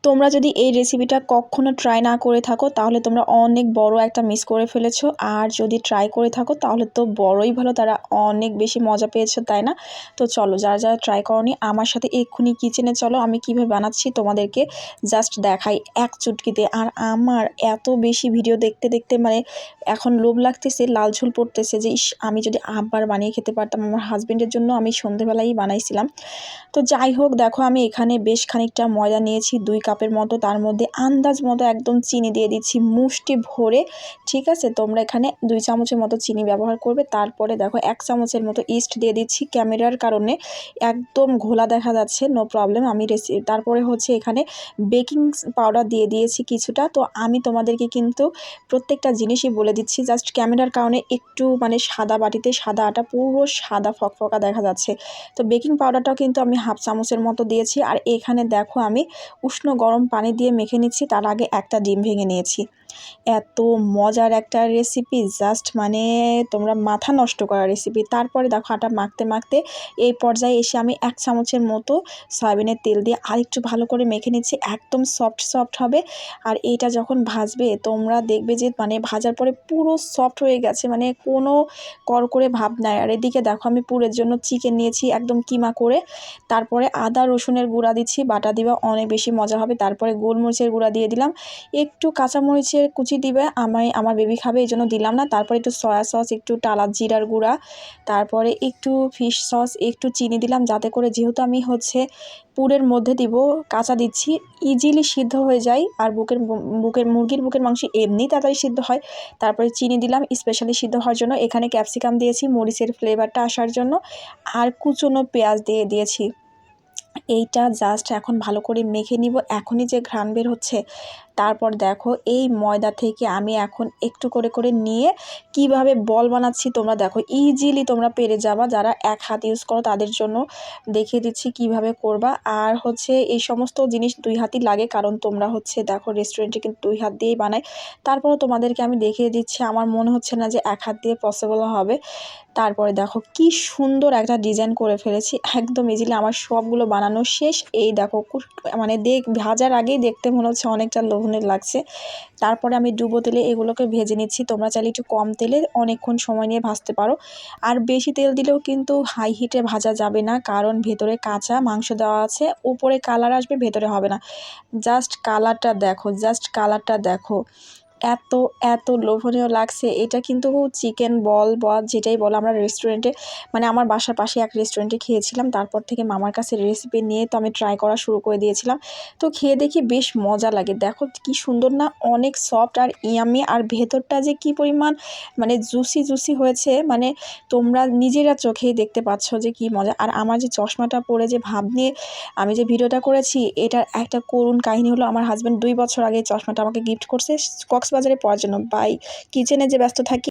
তোমরা যদি এই রেসিপিটা কখনো ট্রাই না করে থাকো তাহলে তোমরা অনেক বড় একটা মিস করে ফেলেছো। আর যদি ট্রাই করে থাকো তাহলে তো বড়ই ভালো, তারা অনেক বেশি মজা পেয়েছো, তাই না? তো চলো, যারা যারা ট্রাই করোনি আমার সাথে এক্ষুনি কিচেনে চলো, আমি কীভাবে বানাচ্ছি তোমাদেরকে জাস্ট দেখাই এক চুটকিতে। আর আমার এত বেশি ভিডিও দেখতে দেখতে মানে এখন লোভ লাগতেছে, লাল ঝোল পড়তেছে যে ইস, আমি যদি আবার বানিয়ে খেতে পারতাম। আমার হাজব্যান্ডের জন্য আমি সন্ধেবেলাই বানাইছিলাম। তো যাই হোক, দেখো আমি এখানে বেশ খানিকটা ময়দা নিয়েছি 2 কাপের মতো, তার মধ্যে আন্দাজ মতো একদম চিনি দিয়ে দিচ্ছি মুষ্টি ভরে। ঠিক আছে, তোমরা এখানে 2 চামচের মতো চিনি ব্যবহার করবে। তারপরে দেখো 1 চামচের মতো ইস্ট দিয়ে দিচ্ছি, ক্যামেরার কারণে একদম ঘোলা দেখা যাচ্ছে, নো প্রবলেম। তারপরে হচ্ছে এখানে বেকিং পাউডার দিয়ে দিয়েছি কিছুটা। তো আমি তোমাদেরকে কিন্তু প্রত্যেকটা জিনিসই বলে দিচ্ছি, জাস্ট ক্যামেরার কারণে একটু মানে সাদা বাটিতে সাদা আটা, পুরো সাদা ফকফকা দেখা যাচ্ছে। তো বেকিং পাউডারটাও কিন্তু আমি 1/2 চামচের মতো দিয়েছি। আর এখানে দেখো আমি উষ্ণ গরম পানি দিয়ে মেখে নিচ্ছি, তার আগে একটা ডিম ভেঙে নিয়েছি। এত মজার একটা রেসিপি, জাস্ট মানে তোমরা মাথা নষ্ট করা রেসিপি। তারপরে দেখো আটা মাখতে মাখতে এই পর্যায়ে এসে আমি 1 চামচের মতো সয়াবিনের তেল দিয়ে আরেকটু ভালো করে মেখে নিচ্ছি, একদম সফট হবে। আর এইটা যখন ভাজবে তোমরা দেখবে যে মানে ভাজার পরে পুরো সফট হয়ে গেছে, মানে কোনো করকরে ভাব নাই। আর এদিকে দেখো আমি পুরের জন্য চিকেন নিয়েছি একদম কিমা করে। তারপরে আদা রসুনের গুঁড়া দিচ্ছি, বাটা দিবা অনেক বেশি মজা হবে। তারপরে গোলমরিচের গুঁড়া দিয়ে দিলাম, একটু কাঁচামরিচের কুচি দিবে, আমার বেবি খাবে এই জন্য দিলাম না। তারপরে একটু সয়া সস, একটু টালা জিরার গুঁড়া, তারপরে একটু ফিশ সস, একটু চিনি দিলাম, যাতে করে যেহেতু আমি হচ্ছে পুরের মধ্যে দিব, কাঁচা দিচ্ছি, ইজিলি সিদ্ধ হয়ে যায়। আর মুরগির বুকের মাংস এমনি তাড়াতাড়ি সিদ্ধ হয়। তারপরে চিনি দিলাম স্পেশালি সিদ্ধ হওয়ার জন্য, এখানে ক্যাপসিকাম দিয়েছি মরিচের ফ্লেভারটা আসার জন্য, আর কুচনো পেঁয়াজ দিয়ে দিয়েছি। এইটা জাস্ট এখন ভালো করে মেখে নিব, এখনই যে ঘ্রাণ বের হচ্ছে। তারপর দেখো এই ময়দা থেকে আমি এখন একটু করে করে নিয়ে কিভাবে বল বানাচ্ছি তোমরা দেখো, ইজিলি তোমরা পেরে যাবা। যারা এক হাত ইউজ করো তাদের জন্য দেখিয়ে দিচ্ছি কিভাবে করবা। আর হচ্ছে এই সমস্ত জিনিস 2 হাতই লাগে, কারণ তোমরা হচ্ছে দেখো রেস্টুরেন্টে কিন্তু 2 হাত দিয়েই বানায়। তারপরও তোমাদেরকে আমি দেখিয়ে দিচ্ছি, আমার মনে হচ্ছে না যে এক হাত দিয়ে পসিবল হবে। তারপরে দেখো কি সুন্দর একটা ডিজাইন করে ফেলেছি, একদম ইজিলি আমার সবগুলো বানানো শেষ। এই দেখো মানে ভাজার আগেই দেখতে মনে হচ্ছে অনেকটা লোভনীয় লাগছে। তারপরে আমি ডুবো তেলে এগুলোকে ভেজে নিচ্ছি, তোমরা চাইলে একটু কম তেলে অনেকক্ষণ সময় নিয়ে ভাজতে পারো। আর বেশি তেল দিলেও কিন্তু হাই হিটে ভাজা যাবে না, কারণ ভেতরে কাঁচা মাংস দেওয়া আছে, উপরে কালার আসবে ভেতরে হবে না। জাস্ট কালারটা দেখো এত এত লোভনীয় লাগছে। এটা কিন্তু চিকেন বল বা যেটাই বলো আমরা রেস্টুরেন্টে মানে আমার বাসার পাশে এক রেস্টুরেন্টে খেয়েছিলাম, তারপর থেকে মামার কাছে রেসিপি নিয়ে তো আমি ট্রাই করা শুরু করে দিয়েছিলাম। তো খেয়ে দেখি বেশ মজা লাগে, দেখো কি সুন্দর না, অনেক সফট আর ইয়ামি। আর ভেতরটা যে কি পরিমাণ মানে জুসি হয়েছে, মানে তোমরা নিজেরা চোখেই দেখতে পাচ্ছ যে কি মজা। আর আমার যে চশমাটা পরে যে ভাব নিয়ে আমি যে ভিডিওটা করেছি, এটার একটা করুণ কাহিনী হলো, আমার হাজব্যান্ড 2 বছর আগে চশমাটা আমাকে গিফট করছে কক্সবাজারে পড়ার জন্য। কিচেনে যে ব্যস্ত থাকি